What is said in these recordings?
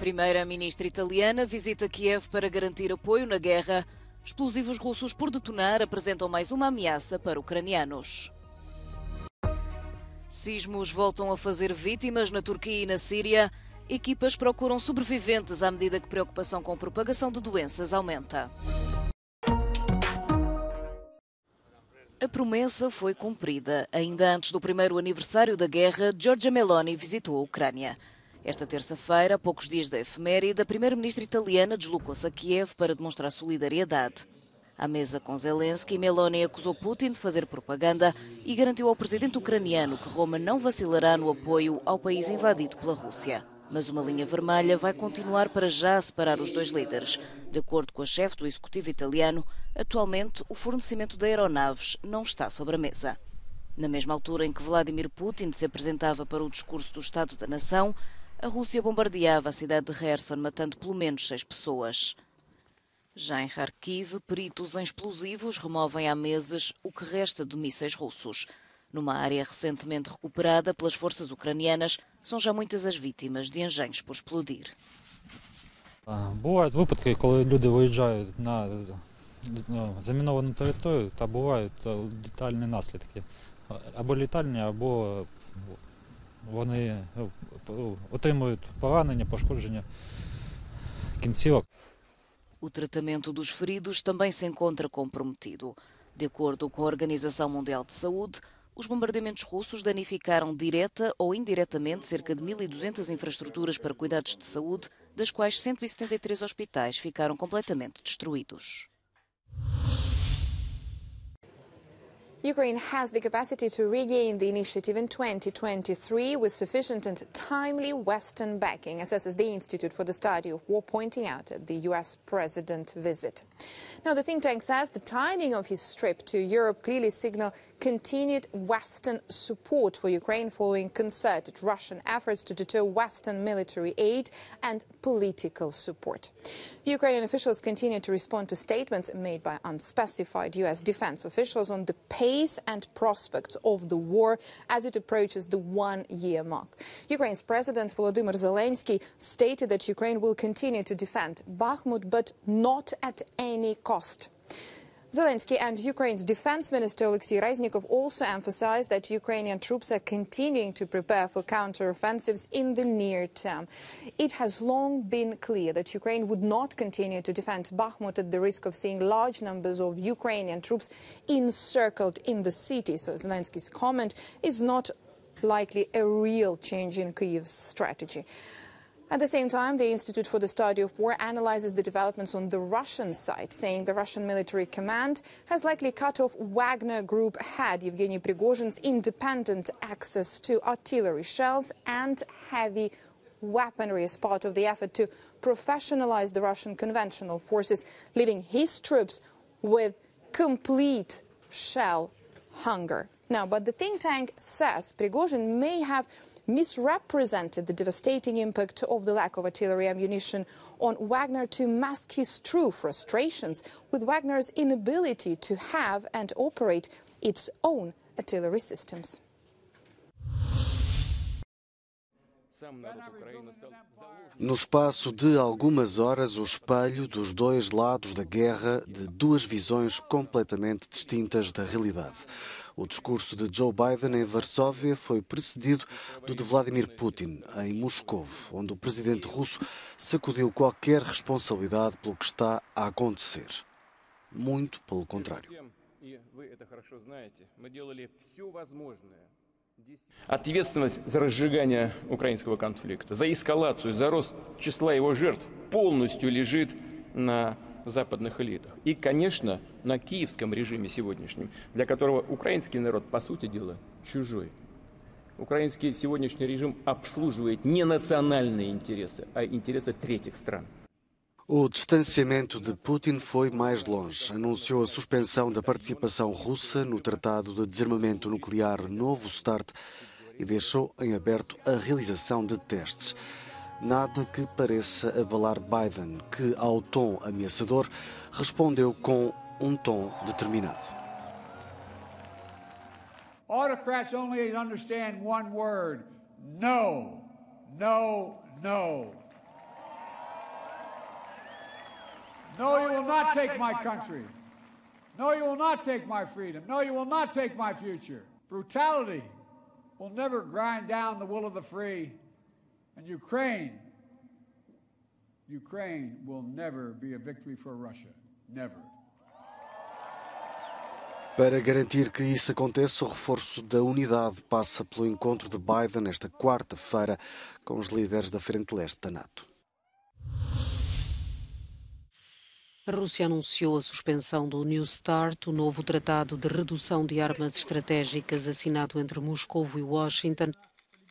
Primeira-ministra italiana visita Kiev para garantir apoio na guerra. Explosivos russos por detonar apresentam mais uma ameaça para ucranianos. Sismos voltam a fazer vítimas na Turquia e na Síria. Equipas procuram sobreviventes à medida que a preocupação com a propagação de doenças aumenta. A promessa foi cumprida. Ainda antes do primeiro aniversário da guerra, Giorgia Meloni visitou a Ucrânia. Esta terça-feira, a poucos dias da efeméride, a primeira-ministra italiana deslocou-se a Kiev para demonstrar solidariedade. À mesa com Zelensky, Meloni acusou Putin de fazer propaganda e garantiu ao presidente ucraniano que Roma não vacilará no apoio ao país invadido pela Rússia. Mas uma linha vermelha vai continuar para já a separar os dois líderes. De acordo com a chefe do executivo italiano, atualmente o fornecimento de aeronaves não está sobre a mesa. Na mesma altura em que Vladimir Putin se apresentava para o discurso do Estado da Nação, a Rússia bombardeava a cidade de Kherson, matando pelo menos 6 pessoas. Já em Kharkiv, peritos em explosivos removem há meses o que resta de mísseis russos. Numa área recentemente recuperada pelas forças ucranianas, são já muitas as vítimas de engenhos por explodir. Бувають випадки, коли люди виїжджають на заміновану територію, та бувають летальні наслідки. Або летальні, або вони отримують поранення, пошкодження кінцівок. O tratamento dos feridos também se encontra comprometido. De acordo com a Organização Mundial de Saúde, os bombardeamentos russos danificaram direta ou indiretamente cerca de 1.200 infraestruturas para cuidados de saúde, das quais 173 hospitais ficaram completamente destruídos. Ukraine has the capacity to regain the initiative in 2023 with sufficient and timely Western backing, assesses the Institute for the Study of War, pointing out at the US president visit. Now, the think tank says the timing of his trip to Europe clearly signals continued Western support for Ukraine following concerted Russian efforts to deter Western military aid and political support. Ukrainian officials continue to respond to statements made by unspecified US defense officials on the pace and prospects of the war as it approaches the one-year mark. Ukraine's President Volodymyr Zelensky stated that Ukraine will continue to defend Bakhmut, but not at any cost. Zelensky and Ukraine's Defense Minister Alexei Reznikov also emphasized that Ukrainian troops are continuing to prepare for counter-offensives in the near term. It has long been clear that Ukraine would not continue to defend Bakhmut at the risk of seeing large numbers of Ukrainian troops encircled in the city. So Zelensky's comment is not likely a real change in Kyiv's strategy. At the same time, the Institute for the Study of War analyzes the developments on the Russian side, saying the Russian military command has likely cut off Wagner Group head Yevgeny Prigozhin's independent access to artillery shells and heavy weaponry as part of the effort to professionalize the Russian conventional forces, leaving his troops with complete shell hunger. Now, but the think tank says Prigozhin may have misrepresented the devastating impact of the lack of artillery ammunition on Wagner to mask his true frustrations with Wagner's inability to have and operate its own artillery systems. No espaço de algumas horas, o espelho dos dois lados da guerra, de duas visões completamente distintas da realidade. O discurso de Joe Biden em Varsóvia foi precedido do de Vladimir Putin em Moscou, onde o presidente russo sacudiu qualquer responsabilidade pelo que está a acontecer. Muito pelo contrário. Ответственность за разжигание украинского конфликта, за эскалацию, за рост числа его жертв полностью лежит на западных элитах. И, конечно, на киевском режиме сегодняшнем, для которого украинский народ, по сути дела, чужой. Украинский сегодняшний режим обслуживает не национальные интересы, а интересы третьих стран. O distanciamento de Putin foi mais longe. Anunciou a suspensão da participação russa no Tratado de Desarmamento Nuclear Novo START e deixou em aberto a realização de testes. Nada que pareça abalar Biden, que, ao tom ameaçador, respondeu com um tom determinado. Autocrats only understand one word: no, no, no. No, you will not take my country. No, you will not take my freedom. No, you will not take my future. Brutality will never grind down the will of the free. And Ukraine will never be a victory for Russia. Never. Para garantir que isso aconteça, o reforço da unidade passa pelo encontro de Biden esta quarta-feira com os líderes da Frente Leste da NATO. A Rússia anunciou a suspensão do New START, o novo tratado de redução de armas estratégicas assinado entre Moscou e Washington.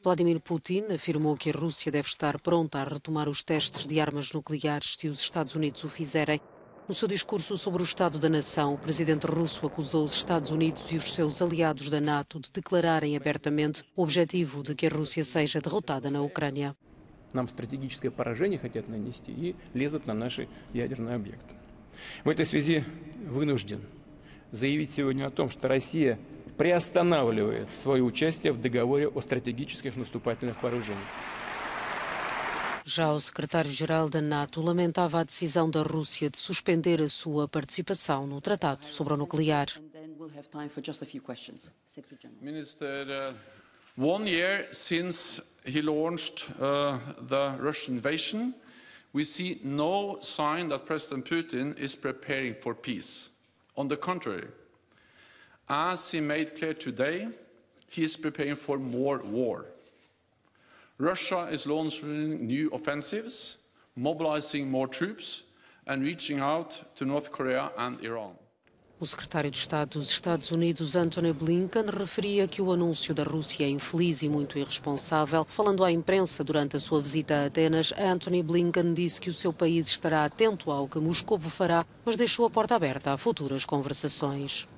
Vladimir Putin afirmou que a Rússia deve estar pronta a retomar os testes de armas nucleares se os Estados Unidos o fizerem. No seu discurso sobre o Estado da Nação, o presidente russo acusou os Estados Unidos e os seus aliados da NATO de declararem abertamente o objetivo de que a Rússia seja derrotada na Ucrânia. Нам стратегическое поражение хотят нанести и лезут на наши ядерные объекты. В этой связи вынужден заявить сегодня о том, что Россия приостанавливает свое участие в договоре о стратегических наступательных вооружениях. Já o secretário-geral da NATO lamentava a decisão da Rússia de suspender a sua participação no Tratado sobre o Nuclear. Minister, 1 year since he launched the Russian invasion, we see no sign that President Putin is preparing for peace. On the contrary, as he made clear today, he is preparing for more war. Russia is launching new offensives, mobilizing more troops, and reaching out to North Korea and Iran. O secretário de Estado dos Estados Unidos, Antony Blinken, referia que o anúncio da Rússia é infeliz e muito irresponsável. Falando à imprensa durante a sua visita a Atenas, Antony Blinken disse que o seu país estará atento ao que Moscou fará, mas deixou a porta aberta a futuras conversações.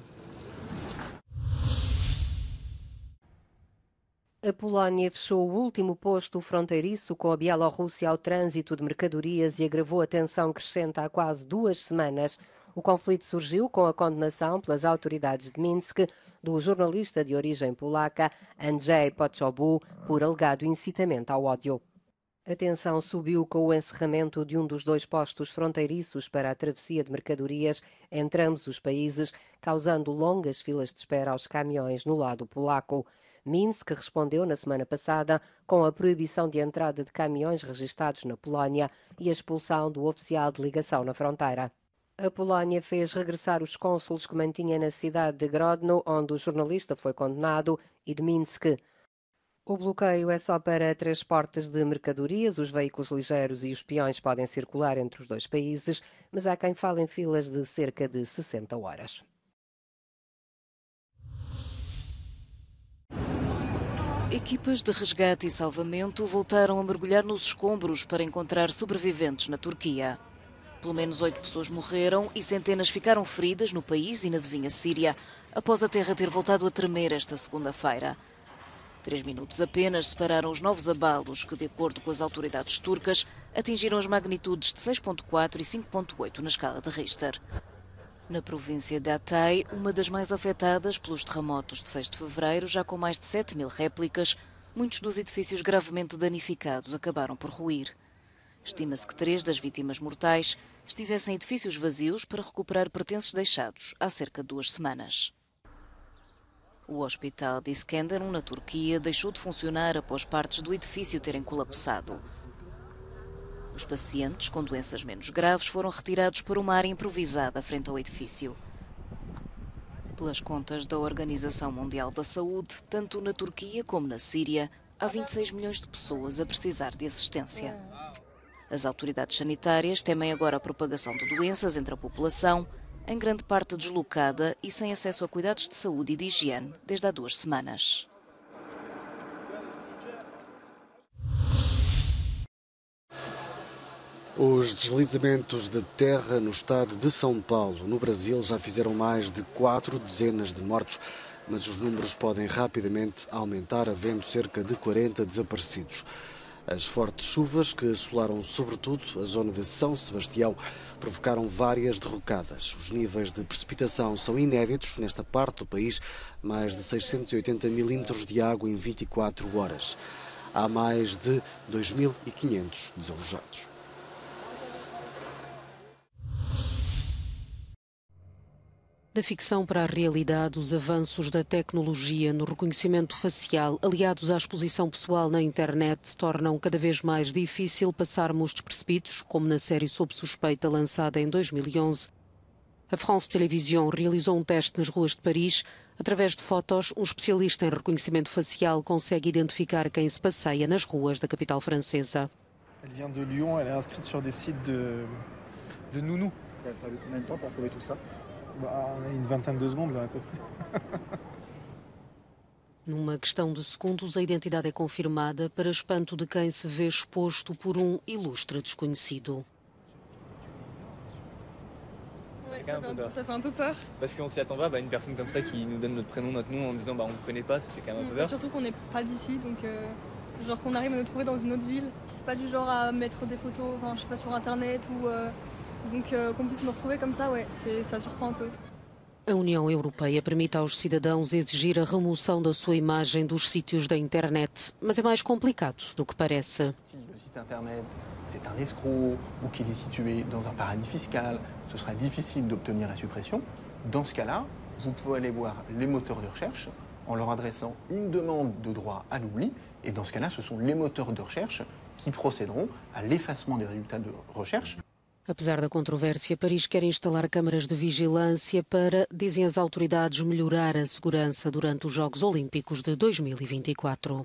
A Polónia fechou o último posto fronteiriço com a Bielorrússia ao trânsito de mercadorias e agravou a tensão crescente há quase 2 semanas. O conflito surgiu com a condenação pelas autoridades de Minsk do jornalista de origem polaca Andrzej Poczobut por alegado incitamento ao ódio. A tensão subiu com o encerramento de um dos 2 postos fronteiriços para a travessia de mercadorias entre ambos os países, causando longas filas de espera aos caminhões no lado polaco. Minsk respondeu na semana passada com a proibição de entrada de caminhões registados na Polónia e a expulsão do oficial de ligação na fronteira. A Polónia fez regressar os cônsules que mantinha na cidade de Grodno, onde o jornalista foi condenado, e de Minsk. O bloqueio é só para transportes de mercadorias, os veículos ligeiros e os peões podem circular entre os 2 países, mas há quem fale em filas de cerca de 60 horas. Equipas de resgate e salvamento voltaram a mergulhar nos escombros para encontrar sobreviventes na Turquia. Pelo menos 8 pessoas morreram e centenas ficaram feridas no país e na vizinha Síria, após a terra ter voltado a tremer esta segunda-feira. 3 minutos apenas separaram os novos abalos que, de acordo com as autoridades turcas, atingiram as magnitudes de 6.4 e 5.8 na escala de Richter. Na província de Hatay, uma das mais afetadas pelos terremotos de 6 de fevereiro, já com mais de 7.000 réplicas, muitos dos edifícios gravemente danificados acabaram por ruir. Estima-se que 3 das vítimas mortais estivessem em edifícios vazios para recuperar pertences deixados há cerca de 2 semanas. O hospital de Iskenderun, na Turquia, deixou de funcionar após partes do edifício terem colapsado. Os pacientes com doenças menos graves foram retirados para uma área improvisada frente ao edifício. Pelas contas da Organização Mundial da Saúde, tanto na Turquia como na Síria, há 26 milhões de pessoas a precisar de assistência. As autoridades sanitárias temem agora a propagação de doenças entre a população, em grande parte deslocada e sem acesso a cuidados de saúde e de higiene desde há 2 semanas. Os deslizamentos de terra no estado de São Paulo, no Brasil, já fizeram mais de 4 dezenas de mortos, mas os números podem rapidamente aumentar, havendo cerca de 40 desaparecidos. As fortes chuvas, que assolaram sobretudo a zona de São Sebastião, provocaram várias derrocadas. Os níveis de precipitação são inéditos nesta parte do país, mais de 680 milímetros de água em 24 horas. Há mais de 2.500 desalojados. Da ficção para a realidade, os avanços da tecnologia no reconhecimento facial, aliados à exposição pessoal na internet, tornam cada vez mais difícil passarmos despercebidos, como na série Sob Suspeita, lançada em 2011. A France Télévisions realizou um teste nas ruas de Paris. Através de fotos, um especialista em reconhecimento facial consegue identificar quem se passeia nas ruas da capital francesa. Elle vient de Lyon, elle est inscrite sur des sites de nounous. Il a fallu combien de temps pour trouver tout ça? Une vingtaine de secondes, là, à peu près. Numa questão de segundos, a identidade é confirmada para espanto de quem se vê exposto por um ilustre desconhecido. Ça fait un peu peur. Parce qu'on s'y attend pas, une personne comme ça qui nous donne notre prénom, notre nom en disant on ne connaît pas, ça fait quand même un peu peur. Surtout qu'on n'est pas d'ici, donc genre qu'on arrive à nous trouver dans une autre ville. C'est pas du genre à mettre des photos, enfin je sais pas, sur internet ou donc qu'on puisse me retrouver comme ça, ouais, ça surprend un peu. A União Europeia permite aos cidadãos exigir a remoção da sua imagem dos sítios da internet, mas é mais complicado do que parece. Si le site internet c'est un escroc ou qu'il est situé dans un paradis fiscal, ce sera difficile d'obtenir la suppression. Dans ce cas-là, vous pouvez aller voir les moteurs de recherche en leur adressant une demande de droit à l'oubli. Et dans ce cas-là, ce sont les moteurs de recherche qui procéderont à l'effacement des résultats de recherche. Apesar da controvérsia, Paris quer instalar câmaras de vigilância para, dizem as autoridades, melhorar a segurança durante os Jogos Olímpicos de 2024.